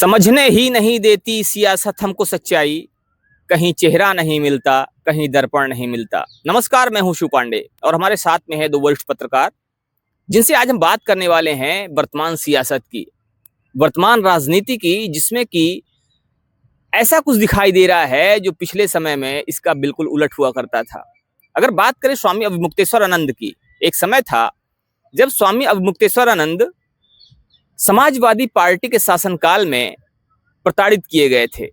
समझने ही नहीं देती सियासत हमको सच्चाई, कहीं चेहरा नहीं मिलता, कहीं दर्पण नहीं मिलता। नमस्कार, मैं हूं शिव पांडे और हमारे साथ में है दो वरिष्ठ पत्रकार, जिनसे आज हम बात करने वाले हैं वर्तमान सियासत की, वर्तमान राजनीति की, जिसमें कि ऐसा कुछ दिखाई दे रहा है जो पिछले समय में इसका बिल्कुल उलट हुआ करता था। अगर बात करें स्वामी अवमुक्तेश्वर आनंद की, एक समय था जब स्वामी अवमुक्तेश्वर आनंद समाजवादी पार्टी के शासनकाल में प्रताड़ित किए गए थे।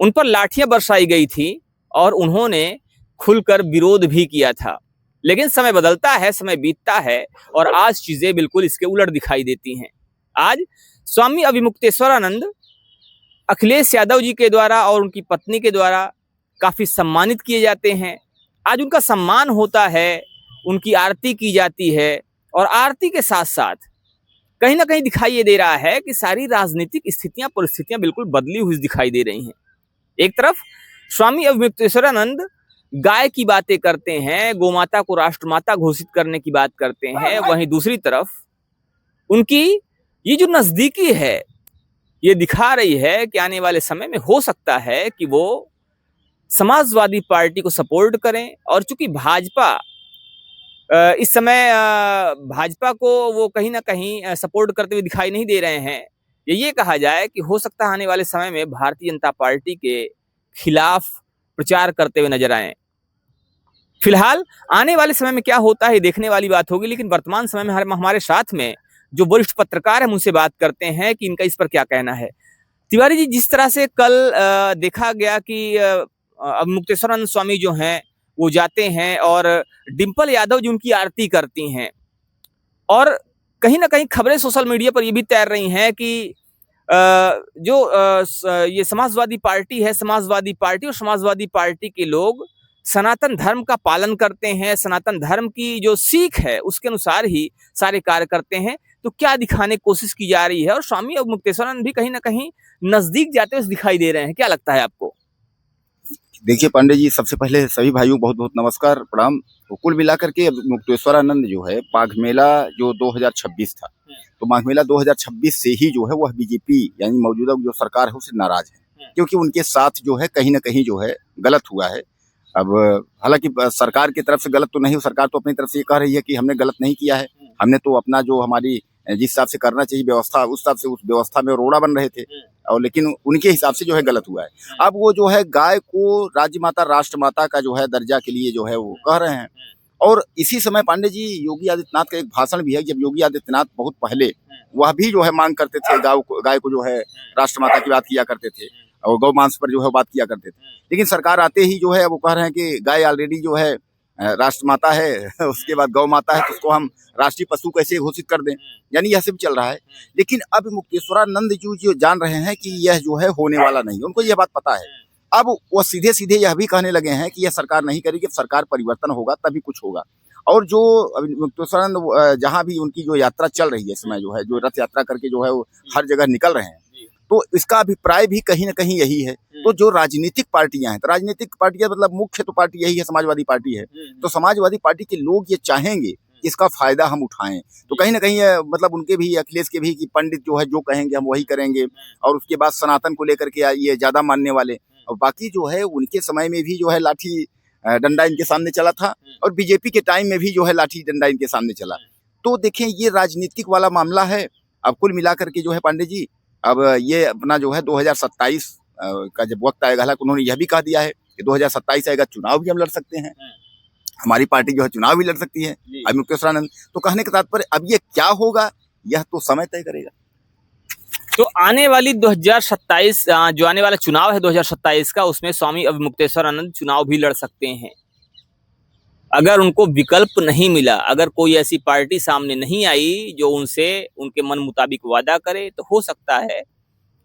उन पर लाठियां बरसाई गई थी और उन्होंने खुलकर विरोध भी किया था। लेकिन समय बदलता है, समय बीतता है और आज चीजें बिल्कुल इसके उलट दिखाई देती हैं। आज स्वामी अवमुक्तेश्वर आनंद अखिलेश यादव जी के द्वारा और उनकी पत्नी के द्वारा काफी सम्मानित किए जाते हैं। आज उनका सम्मान होता है, उनकी आरती की जाती है और आरती के साथ साथ कहीं ना कहीं दिखाई ये दे रहा है कि सारी राजनीतिक स्थितियां, परिस्थितियां बिल्कुल बदली हुई दिखाई दे रही हैं। एक तरफ स्वामी अवमुक्तेश्वरानंद गाय की बातें करते हैं, गोमाता को राष्ट्रमाता घोषित करने की बात करते हैं, वहीं दूसरी तरफ उनकी ये जो नजदीकी है ये दिखा रही है कि आने वाले समय में हो सकता है कि वो समाजवादी पार्टी को सपोर्ट करें। और चूंकि भाजपा इस समय भाजपा को वो कहीं ना कहीं सपोर्ट करते हुए दिखाई नहीं दे रहे हैं, ये कहा जाए कि हो सकता है आने वाले समय में भारतीय जनता पार्टी के खिलाफ प्रचार करते हुए नजर आए। फिलहाल आने वाले समय में क्या होता है देखने वाली बात होगी, लेकिन वर्तमान समय में हमारे साथ में जो वरिष्ठ पत्रकार है उनसे बात करते हैं कि इनका इस पर क्या कहना है। तिवारी जी, जिस तरह से कल देखा गया कि अवमुक्तेश्वरानंद स्वामी जो हैं वो जाते हैं और डिंपल यादव जी उनकी आरती करती हैं, और कहीं ना कहीं खबरें सोशल मीडिया पर ये भी तैर रही हैं कि ये समाजवादी पार्टी है, समाजवादी पार्टी और समाजवादी पार्टी के लोग सनातन धर्म का पालन करते हैं, सनातन धर्म की जो सीख है उसके अनुसार ही सारे कार्य करते हैं। तो क्या दिखाने की कोशिश की जा रही है, और स्वामी अवमुक्तेश्वरानंद भी कहीं ना कहीं नजदीक जाते हुए दिखाई दे रहे हैं, क्या लगता है आपको? देखिए पांडे जी, सबसे पहले सभी भाइयों बहुत बहुत नमस्कार, प्रणाम। तो कुल मिलाकर के मुक्तेश्वरानंद जो है, माघ मेला जो 2026 था, तो माघ मेला 2026 से ही जो है वह बीजेपी यानी मौजूदा जो सरकार है उससे नाराज है, क्योंकि उनके साथ जो है कहीं ना कहीं जो है गलत हुआ है। अब हालांकि सरकार की तरफ से गलत तो नहीं, सरकार तो अपनी तरफ से ये कह रही है कि हमने गलत नहीं किया है, हमने तो अपना जो हमारी जिस हिसाब से करना चाहिए व्यवस्था, उस हिसाब से उस व्यवस्था में रोड़ा बन रहे थे, और लेकिन उनके हिसाब से जो है गलत हुआ है। अब वो जो है गाय को राज्य माता, राष्ट्र माता का जो है दर्जा के लिए जो है वो कह रहे हैं। और इसी समय पांडे जी, योगी आदित्यनाथ का एक भाषण भी है, जब योगी आदित्यनाथ बहुत पहले वह भी जो है मांग करते थे, गाय को जो है राष्ट्र माता की बात किया करते थे और गौ मांस पर जो है बात किया करते थे। लेकिन सरकार आते ही जो है वो कह रहे हैं कि गाय ऑलरेडी जो है राष्ट्र माता है उसके बाद गौ माता है, तो उसको हम राष्ट्रीय पशु कैसे घोषित कर दें, यानी यह सब चल रहा है। लेकिन अब मुक्तेश्वरानंद जी जो जान रहे हैं कि यह जो है होने वाला नहीं, उनको यह बात पता है। अब वो सीधे सीधे यह भी कहने लगे हैं कि यह सरकार नहीं करेगी, सरकार परिवर्तन होगा तभी कुछ होगा। और जो मुक्तेश्वरानंद जहां भी उनकी जो यात्रा चल रही है इस समय, जो है जो रथ यात्रा करके जो है वो हर जगह निकल रहे हैं, तो इसका अभिप्राय भी कहीं ना कहीं यही है। तो जो राजनीतिक पार्टियां हैं, तो राजनीतिक पार्टियां मतलब मुख्य तो पार्टी यही है, समाजवादी पार्टी है, तो समाजवादी पार्टी के लोग ये चाहेंगे कि इसका फायदा हम उठाएं। तो कहीं ना कहीं मतलब उनके भी, अखिलेश के भी, कि पंडित जो है जो कहेंगे हम वही करेंगे, और उसके बाद सनातन को लेकर के ये ज्यादा मानने वाले। और बाकी जो है उनके समय में भी जो है लाठी डंडा इनके सामने चला था, और बीजेपी के टाइम में भी जो है लाठी डंडा इनके सामने चला। तो देखें, ये राजनीतिक वाला मामला है। अब कुल मिलाकर के जो है पांडे जी, अब ये अपना जो है 2027 का जब वक्त आएगा, हालांकि उन्होंने यह भी कह दिया है कि 2027 आएगा, चुनाव भी हम लड़ सकते हैं, हमारी पार्टी जो है चुनाव भी लड़ सकती है अवमुक्तेश्वरानंद। तो कहने के तात्पर्य अब ये क्या होगा यह तो समय तय करेगा। तो आने वाली 2027 जो आने वाला चुनाव है 2027 का, उसमें स्वामी अवमुक्तेश्वरानंद चुनाव भी लड़ सकते हैं। अगर उनको विकल्प नहीं मिला, अगर कोई ऐसी पार्टी सामने नहीं आई जो उनसे उनके मन मुताबिक वादा करे, तो हो सकता है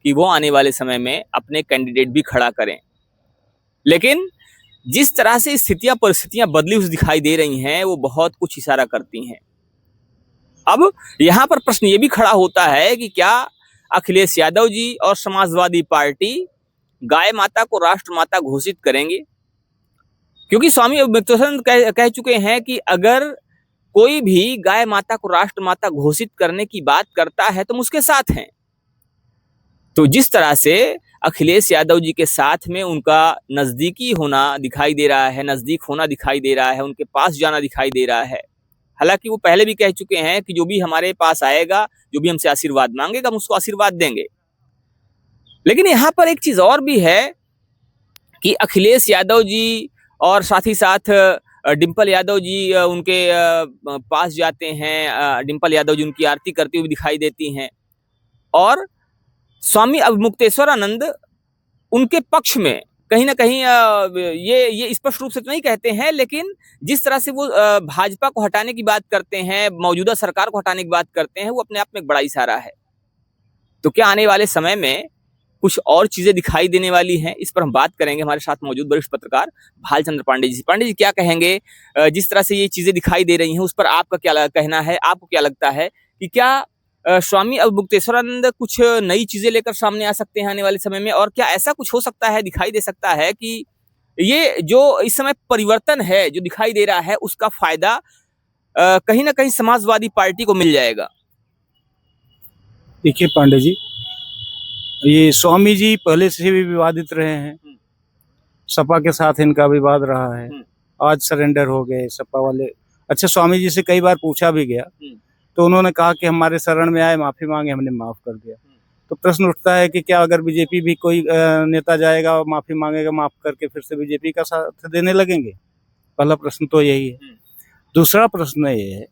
कि वो आने वाले समय में अपने कैंडिडेट भी खड़ा करें। लेकिन जिस तरह से स्थितियां, परिस्थितियां बदली हुई दिखाई दे रही हैं, वो बहुत कुछ इशारा करती हैं। अब यहां पर प्रश्न ये भी खड़ा होता है कि क्या अखिलेश यादव जी और समाजवादी पार्टी गाय माता को राष्ट्र माता घोषित करेंगे? क्योंकि स्वामी अवमुक्तेश्वरानंद कह चुके हैं कि अगर कोई भी गाय माता को राष्ट्र माता घोषित करने की बात करता है तो हम उसके साथ हैं। तो जिस तरह से अखिलेश यादव जी के साथ में उनका नजदीकी होना दिखाई दे रहा है, नजदीक होना दिखाई दे रहा है, उनके पास जाना दिखाई दे रहा है। हालांकि वो पहले भी कह चुके हैं कि जो भी हमारे पास आएगा, जो भी हमसे आशीर्वाद मांगेगा, हम उसको आशीर्वाद देंगे। लेकिन यहाँ पर एक चीज और भी है कि अखिलेश यादव जी और साथ ही साथ डिम्पल यादव जी उनके पास जाते हैं। डिम्पल यादव जी उनकी आरती करती हुई दिखाई देती हैं और स्वामी अवमुक्तेश्वरानंद उनके पक्ष में कहीं ना कहीं ये स्पष्ट रूप से तो नहीं कहते हैं, लेकिन जिस तरह से वो भाजपा को हटाने की बात करते हैं, मौजूदा सरकार को हटाने की बात करते हैं, वो अपने आप में एक बड़ा इशारा है। तो क्या आने वाले समय में कुछ और चीजें दिखाई देने वाली हैं? इस पर हम बात करेंगे हमारे साथ मौजूद वरिष्ठ पत्रकार भालचंद्र पांडे जी। पांडे जी, क्या कहेंगे जिस तरह से ये चीजें दिखाई दे रही हैं, उस पर आपका क्या कहना है? आपको क्या लगता है कि क्या स्वामी अवमुक्तेश्वरानंद कुछ नई चीजें लेकर सामने आ सकते हैं आने वाले समय में? और क्या ऐसा कुछ हो सकता है, दिखाई दे सकता है कि ये जो इस समय परिवर्तन है जो दिखाई दे रहा है, उसका फायदा कहीं ना कहीं समाजवादी पार्टी को मिल जाएगा? देखिए पांडे जी, ये स्वामी जी पहले से भी विवादित रहे हैं। सपा के साथ इनका विवाद रहा है। आज सरेंडर हो गए सपा वाले। अच्छा, स्वामी जी से कई बार पूछा भी गया तो उन्होंने कहा कि हमारे शरण में आए, माफी मांगे, हमने माफ कर दिया। तो प्रश्न उठता है कि क्या अगर बीजेपी भी कोई नेता जाएगा और माफी मांगेगा, माफ करके फिर से बीजेपी का साथ देने लगेंगे? पहला प्रश्न तो यही है। दूसरा प्रश्न ये है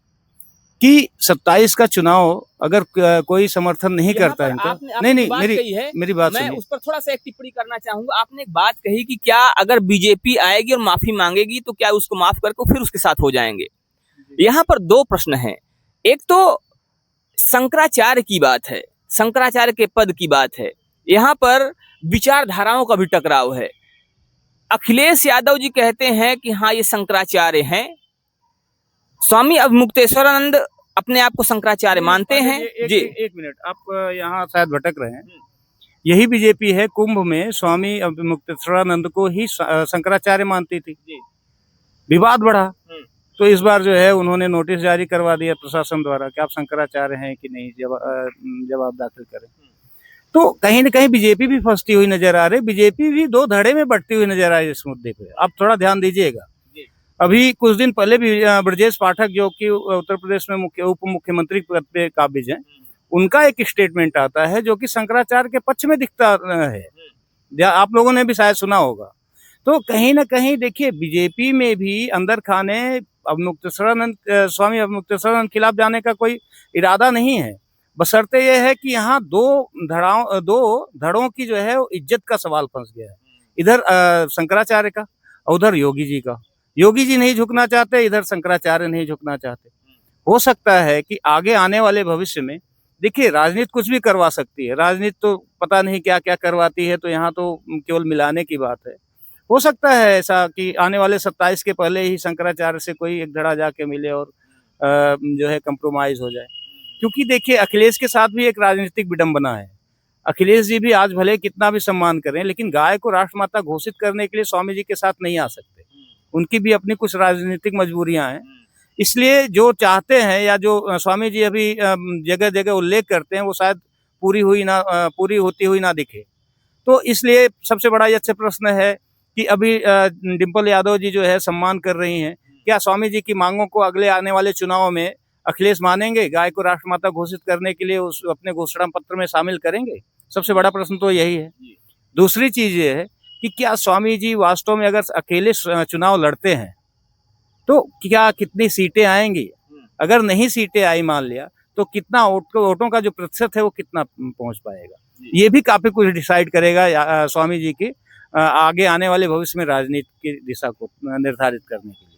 कि 27 का चुनाव अगर कोई समर्थन नहीं करता है इनका, नहीं, मेरी बात मैं सुनिए। उस पर थोड़ा सा एक टिप्पणी करना चाहूंगा। आपने एक बात कही कि क्या अगर बीजेपी आएगी और माफी मांगेगी तो क्या उसको माफ करके फिर उसके साथ हो जाएंगे? यहाँ पर दो प्रश्न हैं। एक तो शंकराचार्य की बात है, शंकराचार्य के पद की बात है। यहाँ पर विचारधाराओं का भी टकराव है। अखिलेश यादव जी कहते हैं कि हाँ, ये शंकराचार्य हैं। स्वामी अवमुक्तेश्वरानंद अपने आप को शंकराचार्य मानते हैं। जी, एक मिनट, आप यहाँ शायद भटक रहे हैं। यही बीजेपी है, कुंभ में स्वामी अवमुक्तेश्वरानंद को ही शंकराचार्य मानती थी। विवाद बढ़ा तो इस बार जो है उन्होंने नोटिस जारी करवा दिया प्रशासन द्वारा कि आप शंकराचार्य हैं कि नहीं, जवाब दाखिल करें। तो कहीं न कहीं बीजेपी भी फंसती हुई नजर आ रही। बीजेपी भी दो धड़े में बढ़ती हुई नजर आ रही इस मुद्दे पे। आप थोड़ा ध्यान दीजिएगा। अभी कुछ दिन पहले भी ब्रजेश पाठक, जो कि उत्तर प्रदेश में उप मुख्यमंत्री पद पे काबिज हैं, उनका एक स्टेटमेंट आता है जो कि शंकराचार्य के पक्ष में दिखता है। आप लोगों ने भी शायद सुना होगा। तो कहीं ना कहीं देखिए, बीजेपी में भी अंदर खाने स्वामी अवमुक्तेश्वरानंद खिलाफ जाने का कोई इरादा नहीं है। बशर्ते यह है कि यहाँ दो धड़ों की जो है इज्जत का सवाल फंस गया है। इधर शंकराचार्य का, उधर योगी जी का। योगी जी नहीं झुकना चाहते, इधर शंकराचार्य नहीं झुकना चाहते। हो सकता है कि आगे आने वाले भविष्य में, देखिए, राजनीति कुछ भी करवा सकती है। राजनीति तो पता नहीं क्या क्या करवाती है, तो यहाँ तो केवल मिलाने की बात है। हो सकता है ऐसा कि आने वाले 27 के पहले ही शंकराचार्य से कोई एक धड़ा जाके मिले और जो है कंप्रोमाइज हो जाए। क्योंकि देखिए, अखिलेश के साथ भी एक राजनीतिक विडंबना है। अखिलेश जी भी आज भले कितना भी सम्मान करें, लेकिन गाय को राष्ट्रमाता घोषित करने के लिए स्वामी जी के साथ नहीं आ सकते। उनकी भी अपनी कुछ राजनीतिक मजबूरियां हैं। इसलिए जो चाहते हैं, या जो स्वामी जी अभी जगह जगह उल्लेख करते हैं, वो शायद पूरी होती हुई ना दिखे। तो इसलिए सबसे बड़ा ये प्रश्न है कि अभी डिम्पल यादव जी जो है सम्मान कर रही हैं, क्या स्वामी जी की मांगों को अगले आने वाले चुनाव में अखिलेश मानेंगे? गाय को राष्ट्रमाता घोषित करने के लिए उस अपने घोषणा पत्र में शामिल करेंगे? सबसे बड़ा प्रश्न तो यही है। दूसरी चीज ये है कि क्या स्वामी जी वास्तव में अगर अकेले चुनाव लड़ते हैं तो क्या कितनी सीटें आएंगी? अगर नहीं सीटें आई, मान लिया, तो कितना वोटों का जो प्रतिशत है वो कितना पहुंच पाएगा? ये भी काफी कुछ डिसाइड करेगा स्वामी जी की आगे आने वाले भविष्य में राजनीति की दिशा को निर्धारित करने के लिए।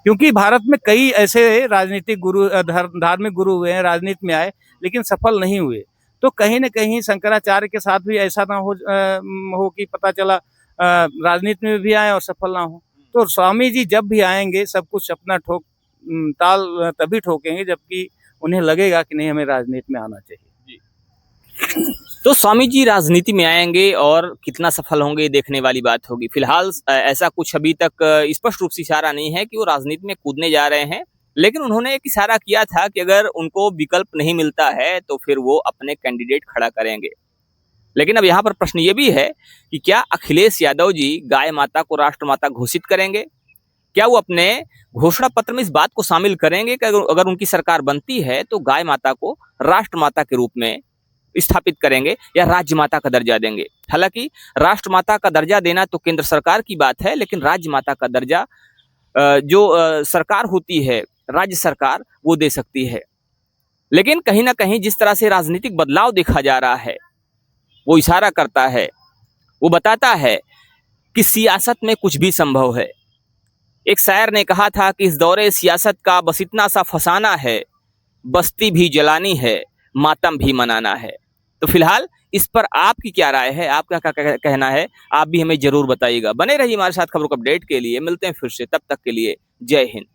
क्योंकि भारत में कई ऐसे राजनीतिक गुरु, धार्मिक गुरु हुए हैं, राजनीति में आए लेकिन सफल नहीं हुए। तो कहीं न कहीं शंकराचार्य के साथ भी ऐसा ना हो कि पता चला राजनीति में भी आए और सफल ना हो। तो स्वामी जी जब भी आएंगे, सब कुछ अपना ताल तभी ठोकेंगे जबकि उन्हें लगेगा कि नहीं, हमें राजनीति में आना चाहिए। तो स्वामी जी राजनीति में आएंगे और कितना सफल होंगे, देखने वाली बात होगी। फिलहाल ऐसा कुछ अभी तक स्पष्ट रूप से इशारा नहीं है कि वो राजनीति में कूदने जा रहे हैं, लेकिन उन्होंने एक इशारा किया था कि अगर उनको विकल्प नहीं मिलता है तो फिर वो अपने कैंडिडेट खड़ा करेंगे। लेकिन अब यहाँ पर प्रश्न ये भी है कि क्या अखिलेश यादव जी गाय माता को राष्ट्रमाता घोषित करेंगे? क्या वो अपने घोषणा पत्र में इस बात को शामिल करेंगे कि अगर उनकी सरकार बनती है तो गाय माता को राष्ट्रमाता के रूप में स्थापित करेंगे या राज्य माता का दर्जा देंगे? हालांकि राष्ट्रमाता का दर्जा देना तो केंद्र सरकार की बात है, लेकिन राज्य माता का दर्जा जो सरकार होती है, राज्य सरकार, वो दे सकती है। लेकिन कहीं ना कहीं जिस तरह से राजनीतिक बदलाव देखा जा रहा है, वो इशारा करता है, वो बताता है कि सियासत में कुछ भी संभव है। एक शायर ने कहा था कि इस दौरे सियासत का बस इतना सा फसाना है, बस्ती भी जलानी है, मातम भी मनाना है। तो फिलहाल इस पर आपकी क्या राय है, आपका क्या कहना है, आप भी हमें जरूर बताइएगा। बने रहिए हमारे साथ खबरों को अपडेट के लिए। मिलते हैं फिर से, तब तक के लिए जय हिंद।